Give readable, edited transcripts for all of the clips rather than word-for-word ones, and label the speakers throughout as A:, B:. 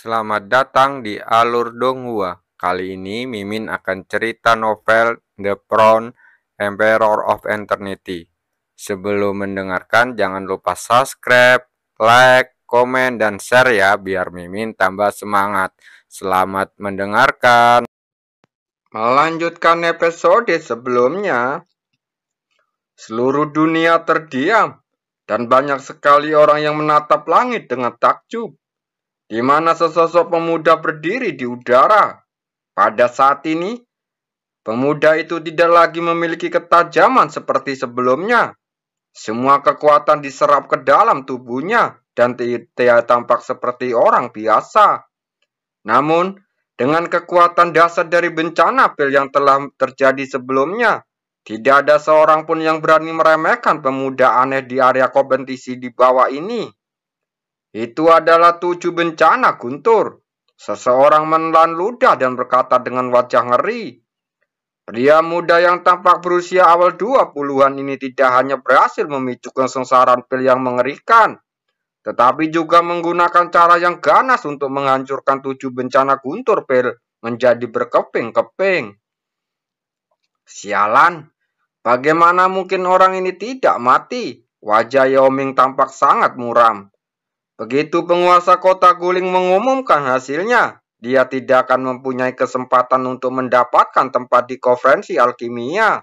A: Selamat datang di Alur Donghua. Kali ini Mimin akan cerita novel The Crown, Emperor of Eternity. Sebelum mendengarkan, jangan lupa subscribe, like, komen, dan share ya, biar Mimin tambah semangat. Selamat mendengarkan. Melanjutkan episode sebelumnya, seluruh dunia terdiam, dan banyak sekali orang yang menatap langit dengan takjub, di mana sesosok pemuda berdiri di udara. Pada saat ini, pemuda itu tidak lagi memiliki ketajaman seperti sebelumnya. Semua kekuatan diserap ke dalam tubuhnya dan tidak tampak seperti orang biasa. Namun, dengan kekuatan dasar dari bencana pil yang telah terjadi sebelumnya, tidak ada seorang pun yang berani meremehkan pemuda aneh di area kompetisi di bawah ini. Itu adalah 7 bencana, Guntur. Seseorang menelan ludah dan berkata dengan wajah ngeri. Pria muda yang tampak berusia awal 20-an ini tidak hanya berhasil memicu kesengsaraan pil yang mengerikan, tetapi juga menggunakan cara yang ganas untuk menghancurkan 7 bencana Guntur pil menjadi berkeping-keping. Sialan, bagaimana mungkin orang ini tidak mati? Wajah Yao Ming tampak sangat muram. Begitu penguasa kota Guling mengumumkan hasilnya, dia tidak akan mempunyai kesempatan untuk mendapatkan tempat di konferensi alkimia.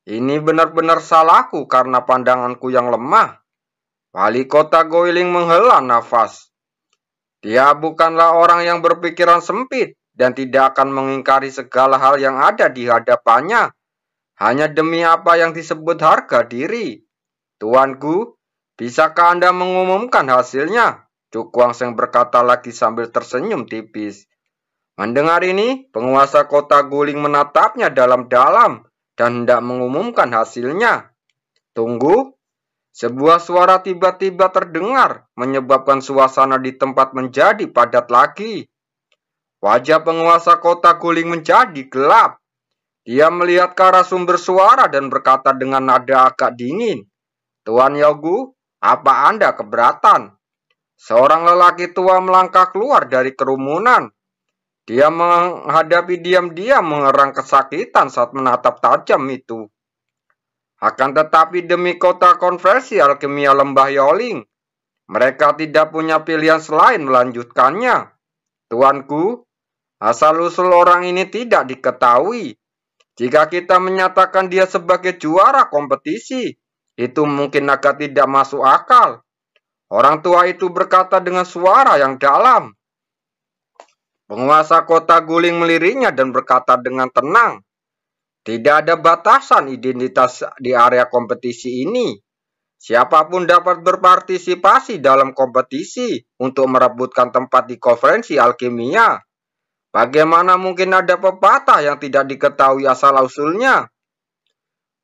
A: Ini benar-benar salahku karena pandanganku yang lemah. Wali kota Guling menghela nafas. Dia bukanlah orang yang berpikiran sempit dan tidak akan mengingkari segala hal yang ada di hadapannya, hanya demi apa yang disebut harga diri. Tuanku, bisakah Anda mengumumkan hasilnya? Cuk Guangseng berkata lagi sambil tersenyum tipis. Mendengar ini, penguasa kota Guling menatapnya dalam-dalam dan hendak mengumumkan hasilnya. Tunggu, sebuah suara tiba-tiba terdengar, menyebabkan suasana di tempat menjadi padat lagi. Wajah penguasa kota Guling menjadi gelap. Dia melihat ke arah sumber suara dan berkata dengan nada agak dingin. Tuan Yogu, apa Anda keberatan? Seorang lelaki tua melangkah keluar dari kerumunan. Dia menghadapi diam-diam mengerang kesakitan saat menatap tajam itu. Akan tetapi demi kota konversi alkimia Lembah Yoling, mereka tidak punya pilihan selain melanjutkannya. Tuanku, asal-usul orang ini tidak diketahui. Jika kita menyatakan dia sebagai juara kompetisi, itu mungkin agak tidak masuk akal. Orang tua itu berkata dengan suara yang dalam. Penguasa kota Guling meliriknya dan berkata dengan tenang. Tidak ada batasan identitas di area kompetisi ini. Siapapun dapat berpartisipasi dalam kompetisi untuk merebutkan tempat di konferensi alkimia. Bagaimana mungkin ada pepatah yang tidak diketahui asal-usulnya?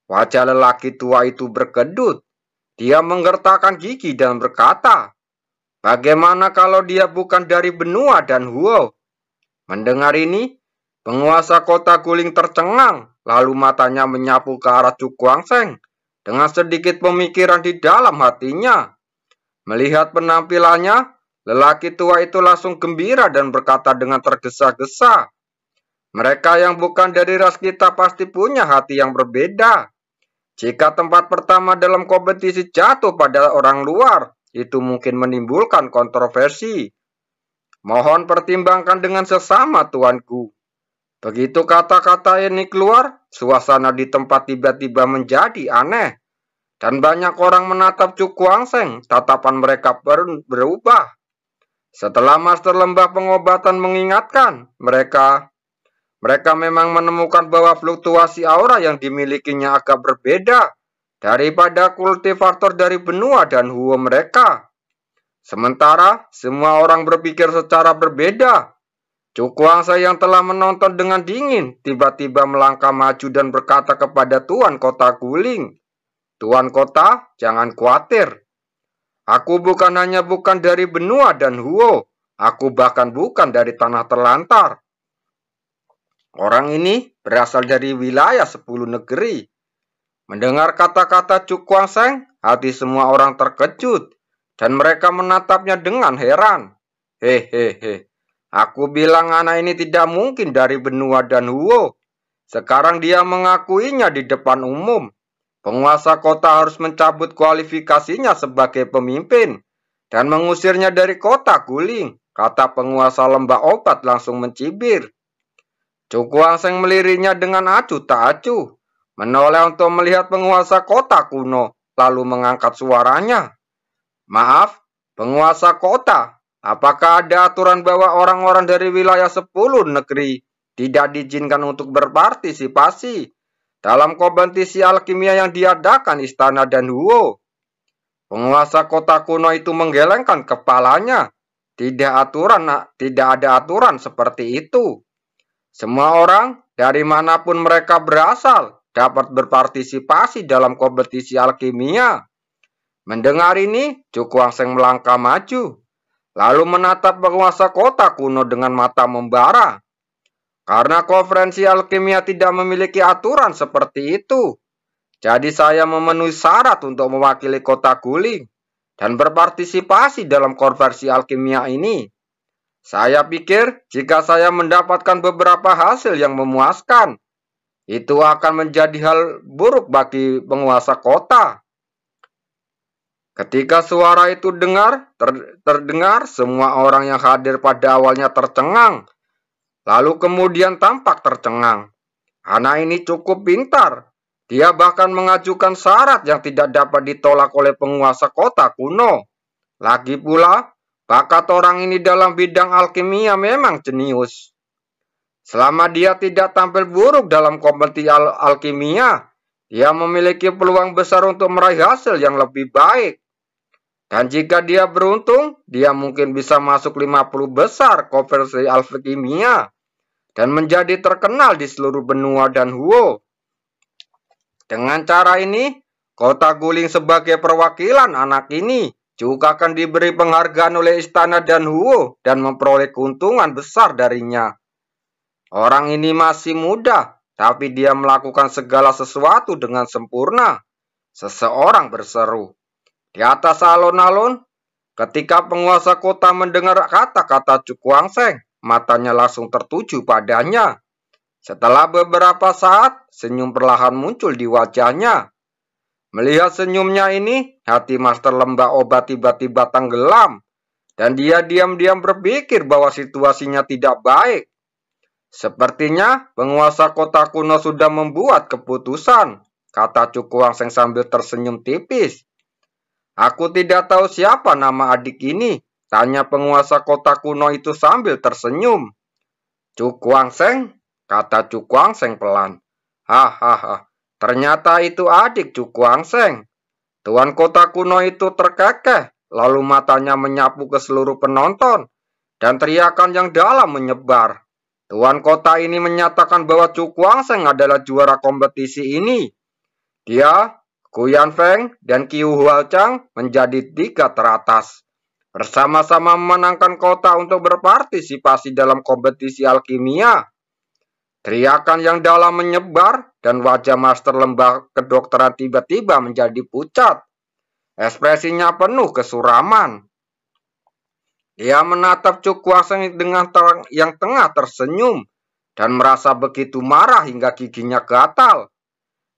A: Wajah lelaki tua itu berkedut. Dia menggertakkan gigi dan berkata, bagaimana kalau dia bukan dari benua dan Huo? Mendengar ini, penguasa kota Guling tercengang, lalu matanya menyapu ke arah Cuk Guangseng dengan sedikit pemikiran di dalam hatinya. Melihat penampilannya, lelaki tua itu langsung gembira dan berkata dengan tergesa-gesa, mereka yang bukan dari ras kita pasti punya hati yang berbeda. Jika tempat pertama dalam kompetisi jatuh pada orang luar, itu mungkin menimbulkan kontroversi. Mohon pertimbangkan dengan sesama, tuanku. Begitu kata-kata ini keluar, suasana di tempat tiba-tiba menjadi aneh. Dan banyak orang menatap Cuk Guangseng, tatapan mereka berubah. Setelah Master Lembah Pengobatan mengingatkan, mereka memang menemukan bahwa fluktuasi aura yang dimilikinya agak berbeda daripada kultivator dari benua dan Huo mereka. Sementara, semua orang berpikir secara berbeda. Cuk Guangseng yang telah menonton dengan dingin, tiba-tiba melangkah maju dan berkata kepada Tuan Kota Guling, Tuan Kota, jangan khawatir. Aku bukan dari benua dan Huo, aku bahkan bukan dari tanah terlantar. Orang ini berasal dari wilayah 10 negeri. Mendengar kata-kata Cuk Guangseng, hati semua orang terkejut, dan mereka menatapnya dengan heran. Hehehe. Aku bilang anak ini tidak mungkin dari benua dan Huo. Sekarang dia mengakuinya di depan umum. Penguasa kota harus mencabut kualifikasinya sebagai pemimpin dan mengusirnya dari kota Guling, kata penguasa lembah obat langsung mencibir. Cukuangseng meliriknya dengan acuh tak acuh, menoleh untuk melihat penguasa kota kuno, lalu mengangkat suaranya. Maaf, penguasa kota, apakah ada aturan bahwa orang-orang dari wilayah 10 negeri tidak diizinkan untuk berpartisipasi dalam kompetisi alkimia yang diadakan Istana dan Huo? Penguasa kota kuno itu menggelengkan kepalanya. Tidak ada aturan seperti itu. Semua orang, dari manapun mereka berasal, dapat berpartisipasi dalam kompetisi alkimia. Mendengar ini, Cukuangseng melangkah maju, lalu menatap penguasa kota kuno dengan mata membara. Karena konferensi alkimia tidak memiliki aturan seperti itu, jadi saya memenuhi syarat untuk mewakili kota Guling dan berpartisipasi dalam konferensi alkimia ini. Saya pikir jika saya mendapatkan beberapa hasil yang memuaskan, itu akan menjadi hal buruk bagi penguasa kota. Ketika suara itu terdengar, semua orang yang hadir pada awalnya tercengang, lalu kemudian tampak tercengang. Anak ini cukup pintar. Dia bahkan mengajukan syarat yang tidak dapat ditolak oleh penguasa kota kuno. Lagi pula, bakat orang ini dalam bidang alkimia memang jenius. Selama dia tidak tampil buruk dalam kompetisi alkimia, dia memiliki peluang besar untuk meraih hasil yang lebih baik. Dan jika dia beruntung, dia mungkin bisa masuk 50 besar kompetisi alkimia dan menjadi terkenal di seluruh benua dan Huo. Dengan cara ini, kota Guling sebagai perwakilan anak ini juga akan diberi penghargaan oleh Istana dan Huo dan memperoleh keuntungan besar darinya. Orang ini masih muda, tapi dia melakukan segala sesuatu dengan sempurna. Seseorang berseru. Di atas alun-alun, ketika penguasa kota mendengar kata-kata Cukuangseng, matanya langsung tertuju padanya. Setelah beberapa saat, senyum perlahan muncul di wajahnya. Melihat senyumnya ini, hati Master Lembah Obat tiba-tiba tenggelam, dan dia diam-diam berpikir bahwa situasinya tidak baik. Sepertinya penguasa kota kuno sudah membuat keputusan, kata Cukuangseng sambil tersenyum tipis. Aku tidak tahu siapa nama adik ini, tanya penguasa kota kuno itu sambil tersenyum. Cukuangseng, kata Cukuangseng pelan. Hahaha. Ternyata itu adik Cukuangseng. Tuan kota kuno itu terkekeh, lalu matanya menyapu ke seluruh penonton, dan teriakan yang dalam menyebar. Tuan kota ini menyatakan bahwa Cukuangseng adalah juara kompetisi ini. Dia, Ku Yanfeng, dan Qiu Huachang menjadi 3 teratas. Bersama-sama memenangkan kota untuk berpartisipasi dalam kompetisi alkimia. Teriakan yang dalam menyebar dan wajah Master Lembah Kedokteran tiba-tiba menjadi pucat. Ekspresinya penuh kesuraman. Dia menatap Cukuangseng dengan yang tengah tersenyum dan merasa begitu marah hingga giginya gatal.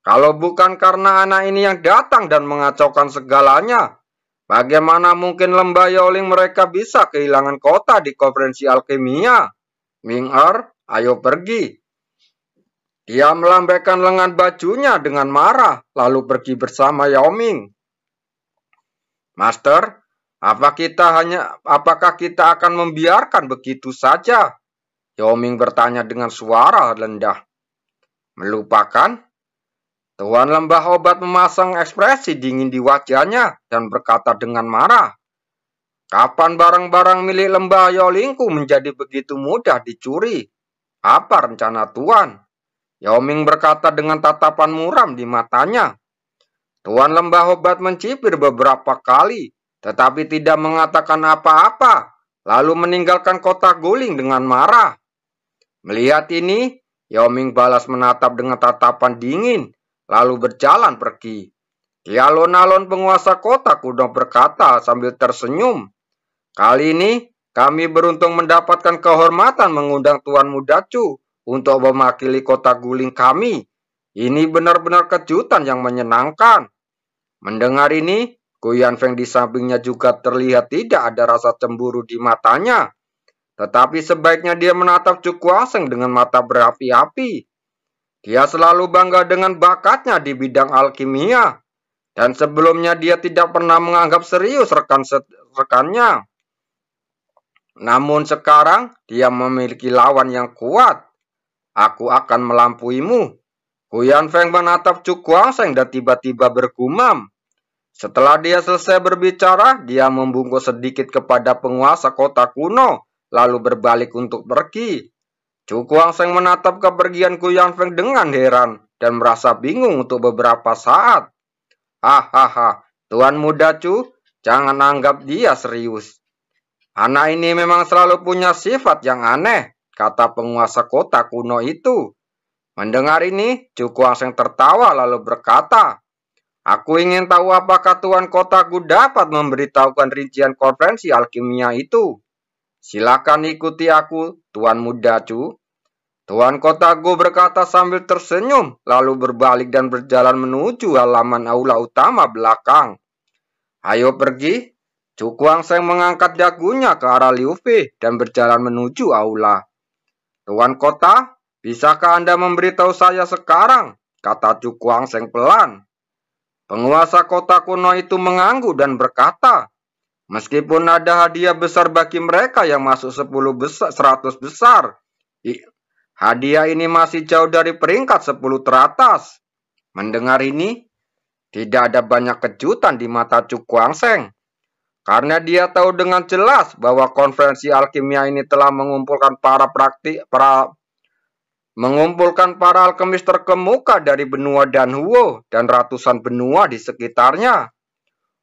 A: Kalau bukan karena anak ini yang datang dan mengacaukan segalanya, bagaimana mungkin Lembah Yaoling mereka bisa kehilangan kota di konferensi alkimia? Ming Er, ayo pergi. Dia melambaikan lengan bajunya dengan marah, lalu pergi bersama Yao Ming. Master, apakah kita akan membiarkan begitu saja? Yao Ming bertanya dengan suara rendah. Melupakan? Tuan Lembah Obat memasang ekspresi dingin di wajahnya dan berkata dengan marah. Kapan barang-barang milik Lembah Yaolingku menjadi begitu mudah dicuri? Apa rencana Tuan? Yao Ming berkata dengan tatapan muram di matanya. Tuan Lembah Obat mencibir beberapa kali, tetapi tidak mengatakan apa-apa, lalu meninggalkan kota Guling dengan marah. Melihat ini, Yao Ming balas menatap dengan tatapan dingin, lalu berjalan pergi. Di alun-alun penguasa kota kuno berkata sambil tersenyum. Kali ini, Kami beruntung mendapatkan kehormatan mengundang Tuan Muda Chu untuk mewakili kota guling kami. Ini benar-benar kejutan yang menyenangkan. Mendengar ini, Gu Yanfeng di sampingnya juga terlihat tidak ada rasa cemburu di matanya. Tetapi sebaiknya dia menatap Chu Guangsheng dengan mata berapi-api. Dia selalu bangga dengan bakatnya di bidang alkimia. Dan sebelumnya dia tidak pernah menganggap serius rekan-rekannya. Namun sekarang dia memiliki lawan yang kuat. Aku akan melampuimu. Gu Yanfeng menatap Chu Guangsheng dan tiba-tiba bergumam. Setelah dia selesai berbicara, dia membungkuk sedikit kepada penguasa kota kuno, lalu berbalik untuk pergi. Chu Guangsheng menatap kepergian Gu Yanfeng dengan heran dan merasa bingung untuk beberapa saat. Hahaha, Tuan Muda Chu, jangan anggap dia serius. Anak ini memang selalu punya sifat yang aneh, kata penguasa kota kuno itu. Mendengar ini, Chu Guangsheng tertawa lalu berkata, aku ingin tahu apakah Tuan Kotaku dapat memberitahukan rincian konferensi alkimia itu. Silakan ikuti aku, Tuan Muda Chu. Tuan Kotaku berkata sambil tersenyum, lalu berbalik dan berjalan menuju halaman aula utama belakang. Ayo pergi. Chu Guangsheng mengangkat dagunya ke arah Liu Fei dan berjalan menuju aula. Tuan Kota, bisakah Anda memberitahu saya sekarang? Kata Chu Guangsheng pelan. Penguasa kota kuno itu mengangguk dan berkata, meskipun ada hadiah besar bagi mereka yang masuk 100 besar, hadiah ini masih jauh dari peringkat 10 teratas. Mendengar ini, tidak ada banyak kejutan di mata Chu Guangsheng. Karena dia tahu dengan jelas bahwa konferensi alkimia ini telah mengumpulkan para alkemis terkemuka dari benua Danhuo dan ratusan benua di sekitarnya.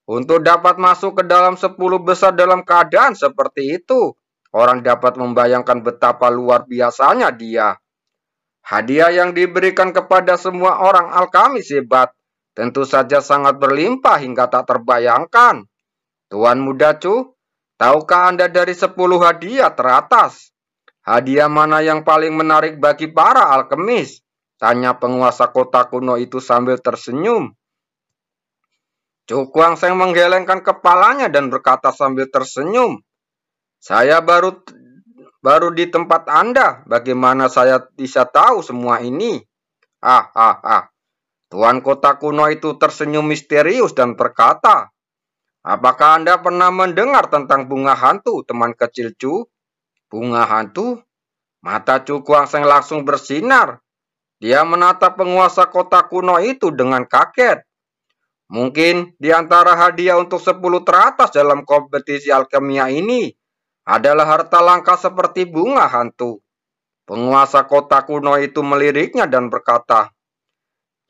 A: Untuk dapat masuk ke dalam 10 besar dalam keadaan seperti itu, orang dapat membayangkan betapa luar biasanya dia. Hadiah yang diberikan kepada semua orang alkemis hebat tentu saja sangat berlimpah hingga tak terbayangkan. Tuan Muda Chu, tahukah Anda dari 10 hadiah teratas? Hadiah mana yang paling menarik bagi para alkemis? Tanya penguasa kota kuno itu sambil tersenyum. Chu Guangsheng menggelengkan kepalanya dan berkata sambil tersenyum. Saya baru di tempat Anda. Bagaimana saya bisa tahu semua ini? Tuan kota kuno itu tersenyum misterius dan berkata, apakah Anda pernah mendengar tentang bunga hantu, teman kecil Chu? Bunga hantu? Mata Chu Guangsheng langsung bersinar. Dia menatap penguasa kota kuno itu dengan kaget. Mungkin di antara hadiah untuk 10 teratas dalam kompetisi alkimia ini adalah harta langka seperti bunga hantu. Penguasa kota kuno itu meliriknya dan berkata.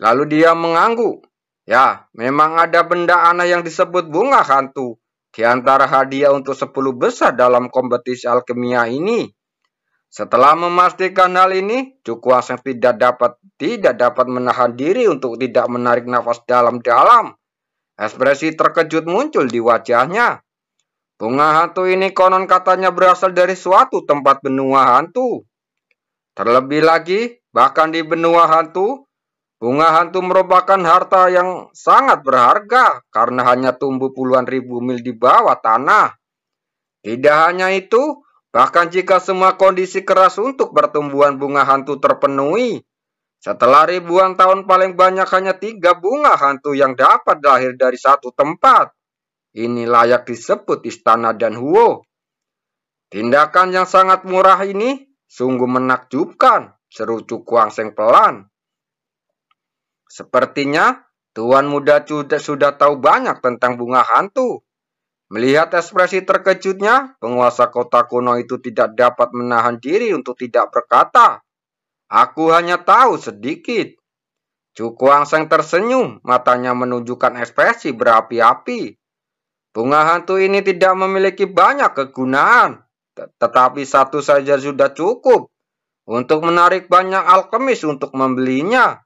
A: Lalu dia mengangguk. Ya, memang ada benda aneh yang disebut bunga hantu di antara hadiah untuk 10 besar dalam kompetisi alkimia ini. Setelah memastikan hal ini, Chu Guangsheng tidak dapat menahan diri untuk tidak menarik nafas dalam-dalam. Ekspresi terkejut muncul di wajahnya. Bunga hantu ini konon katanya berasal dari suatu tempat benua hantu. Terlebih lagi, bahkan di benua hantu, bunga hantu merupakan harta yang sangat berharga karena hanya tumbuh puluhan ribu mil di bawah tanah. Tidak hanya itu, bahkan jika semua kondisi keras untuk pertumbuhan bunga hantu terpenuhi, setelah ribuan tahun paling banyak hanya 3 bunga hantu yang dapat lahir dari satu tempat. Ini layak disebut istana Danhuo. Tindakan yang sangat murah ini sungguh menakjubkan, seru Chu Guangsheng pelan. Sepertinya Tuan Muda Chu sudah tahu banyak tentang bunga hantu. Melihat ekspresi terkejutnya, penguasa kota kuno itu tidak dapat menahan diri untuk tidak berkata, aku hanya tahu sedikit. Chu Guangsheng tersenyum, matanya menunjukkan ekspresi berapi-api. Bunga hantu ini tidak memiliki banyak kegunaan, tetapi satu saja sudah cukup untuk menarik banyak alkemis untuk membelinya.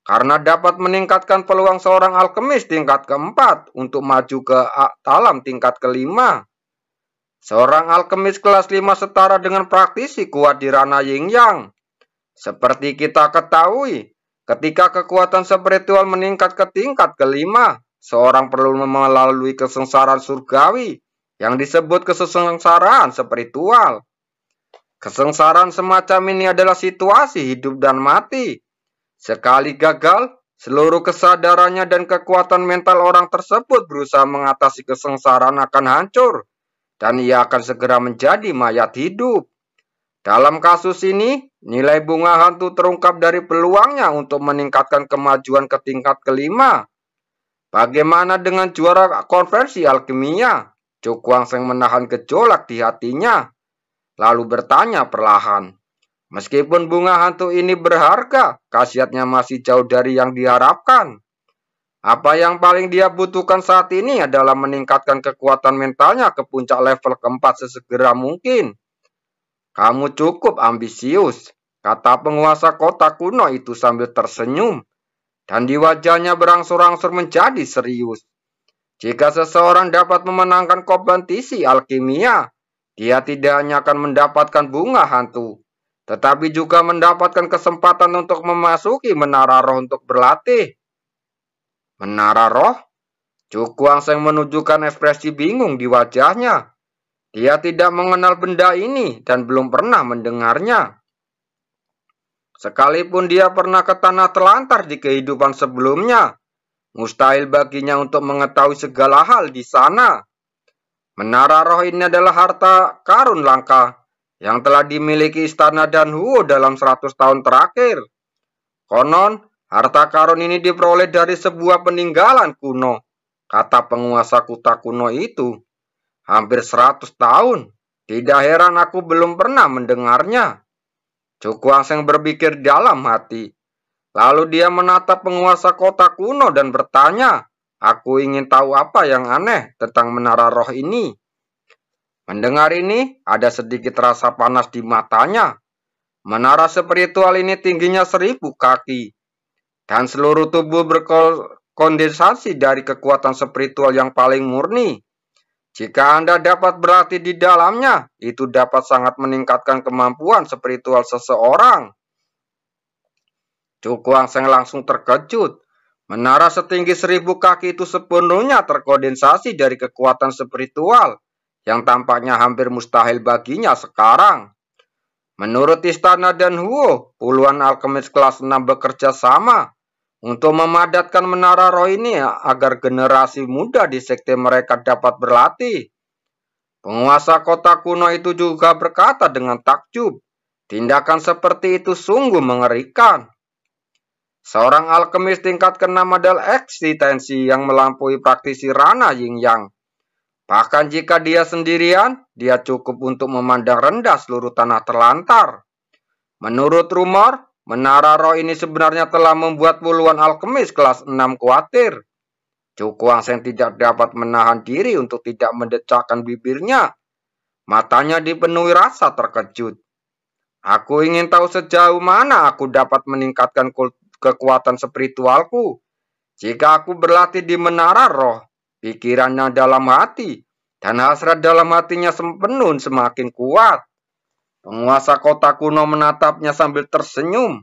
A: Karena dapat meningkatkan peluang seorang alkemis tingkat keempat untuk maju ke alam tingkat kelima. Seorang alkemis kelas 5 setara dengan praktisi kuat di ranah yin yang. Seperti kita ketahui, ketika kekuatan spiritual meningkat ke tingkat kelima, seorang perlu melalui kesengsaraan surgawi yang disebut kesengsaraan spiritual. Kesengsaraan semacam ini adalah situasi hidup dan mati. Sekali gagal, seluruh kesadarannya dan kekuatan mental orang tersebut berusaha mengatasi kesengsaraan akan hancur, dan ia akan segera menjadi mayat hidup. Dalam kasus ini, nilai bunga hantu terungkap dari peluangnya untuk meningkatkan kemajuan ke tingkat kelima. Bagaimana dengan juara konversi alkimia? Chu Guangsheng menahan gejolak di hatinya, lalu bertanya perlahan. Meskipun bunga hantu ini berharga, khasiatnya masih jauh dari yang diharapkan. Apa yang paling dia butuhkan saat ini adalah meningkatkan kekuatan mentalnya ke puncak level keempat sesegera mungkin. Kamu cukup ambisius, kata penguasa kota kuno itu sambil tersenyum, dan di wajahnya berangsur-angsur menjadi serius. Jika seseorang dapat memenangkan kompetisi alkimia, dia tidak hanya akan mendapatkan bunga hantu, tetapi juga mendapatkan kesempatan untuk memasuki menara roh untuk berlatih. Menara roh? Chu Guangsheng menunjukkan ekspresi bingung di wajahnya. Dia tidak mengenal benda ini dan belum pernah mendengarnya. Sekalipun dia pernah ke tanah telantar di kehidupan sebelumnya, mustahil baginya untuk mengetahui segala hal di sana. Menara roh ini adalah harta karun langka yang telah dimiliki istana Danhuo dalam 100 tahun terakhir. Konon, harta karun ini diperoleh dari sebuah peninggalan kuno, kata penguasa kota kuno itu. Hampir 100 tahun. Tidak heran aku belum pernah mendengarnya. Chu Guangsheng berpikir dalam hati. Lalu dia menatap penguasa kota kuno dan bertanya, aku ingin tahu apa yang aneh tentang menara roh ini. Mendengar ini, ada sedikit rasa panas di matanya. Menara spiritual ini tingginya 1000 kaki. Dan seluruh tubuh berkondensasi dari kekuatan spiritual yang paling murni. Jika Anda dapat berlatih di dalamnya, itu dapat sangat meningkatkan kemampuan spiritual seseorang. Chu Guangsheng langsung terkejut. Menara setinggi 1000 kaki itu sepenuhnya terkondensasi dari kekuatan spiritual, yang tampaknya hampir mustahil baginya sekarang. Menurut Istana Danhuo, puluhan alkemis kelas 6 bekerja sama untuk memadatkan menara roh ini agar generasi muda di sekte mereka dapat berlatih. Penguasa kota kuno itu juga berkata dengan takjub, tindakan seperti itu sungguh mengerikan. Seorang alkemis tingkat ke-6 adalah eksistensi yang melampaui praktisi ranah yin yang. Bahkan jika dia sendirian, dia cukup untuk memandang rendah seluruh tanah terlantar. Menurut rumor, menara roh ini sebenarnya telah membuat puluhan alkemis kelas 6 khawatir. Chu Guangsheng tidak dapat menahan diri untuk tidak mendecakkan bibirnya. Matanya dipenuhi rasa terkejut. Aku ingin tahu sejauh mana aku dapat meningkatkan kekuatan spiritualku. Jika aku berlatih di menara roh, pikirannya dalam hati, dan hasrat dalam hatinya penuh semakin kuat. Penguasa kota kuno menatapnya sambil tersenyum.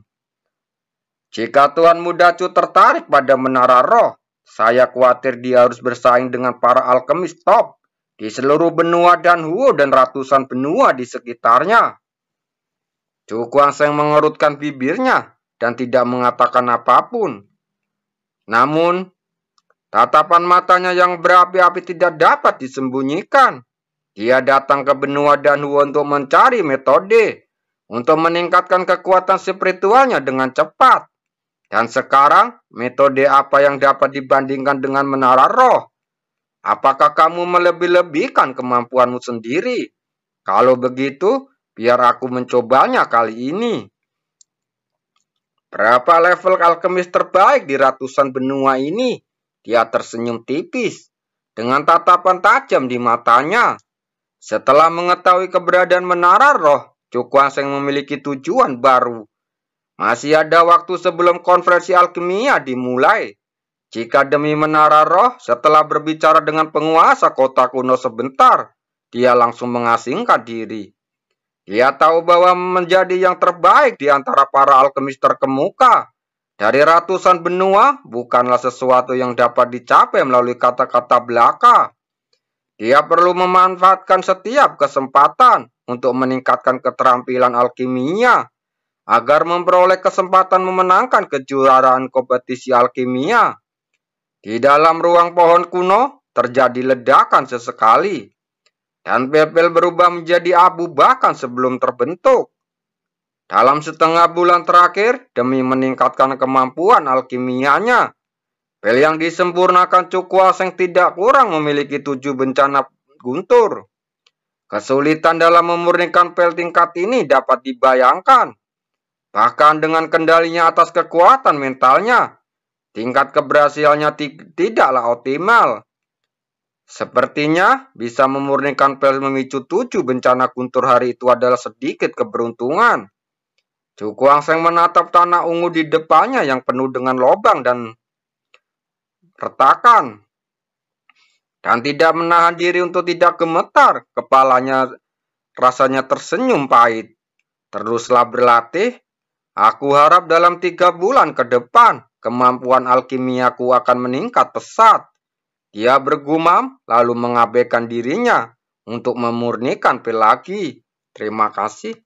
A: Jika Tuan Muda Chu tertarik pada menara roh, saya khawatir dia harus bersaing dengan para alkemis top di seluruh benua Danhuo dan ratusan benua di sekitarnya. Chu Guangsheng mengerutkan bibirnya dan tidak mengatakan apapun. Namun, tatapan matanya yang berapi-api tidak dapat disembunyikan. Dia datang ke benua Danhuo untuk mencari metode untuk meningkatkan kekuatan spiritualnya dengan cepat. Dan sekarang, metode apa yang dapat dibandingkan dengan menara roh? Apakah kamu melebih-lebihkan kemampuanmu sendiri? Kalau begitu, biar aku mencobanya kali ini. Berapa level alkemis terbaik di ratusan benua ini? Dia tersenyum tipis, dengan tatapan tajam di matanya. Setelah mengetahui keberadaan menara roh, Chu Guangsheng memiliki tujuan baru. Masih ada waktu sebelum konferensi alkimia dimulai. Jika demi menara roh, setelah berbicara dengan penguasa kota kuno sebentar, dia langsung mengasingkan diri. Dia tahu bahwa menjadi yang terbaik di antara para alkemis terkemuka dari ratusan benua bukanlah sesuatu yang dapat dicapai melalui kata-kata belaka. Dia perlu memanfaatkan setiap kesempatan untuk meningkatkan keterampilan alkimia agar memperoleh kesempatan memenangkan kejuaraan kompetisi alkimia. Di dalam ruang pohon kuno terjadi ledakan sesekali, dan Pepel berubah menjadi abu bahkan sebelum terbentuk. Dalam setengah bulan terakhir, demi meningkatkan kemampuan alkimianya, Pel yang disempurnakan Cukuaseng tidak kurang memiliki 7 bencana guntur. Kesulitan dalam memurnikan pel tingkat ini dapat dibayangkan. Bahkan dengan kendalinya atas kekuatan mentalnya, tingkat keberhasilannya tidaklah optimal. Sepertinya bisa memurnikan pel memicu 7 bencana guntur hari itu adalah sedikit keberuntungan. Cukuaseng menatap tanah ungu di depannya yang penuh dengan lubang dan retakan, dan tidak menahan diri untuk tidak gemetar. Kepalanya rasanya tersenyum pahit. Teruslah berlatih. Aku harap dalam 3 bulan ke depan, kemampuan alkimiaku akan meningkat pesat. Dia bergumam, lalu mengabaikan dirinya untuk memurnikan pel lagi. Terima kasih.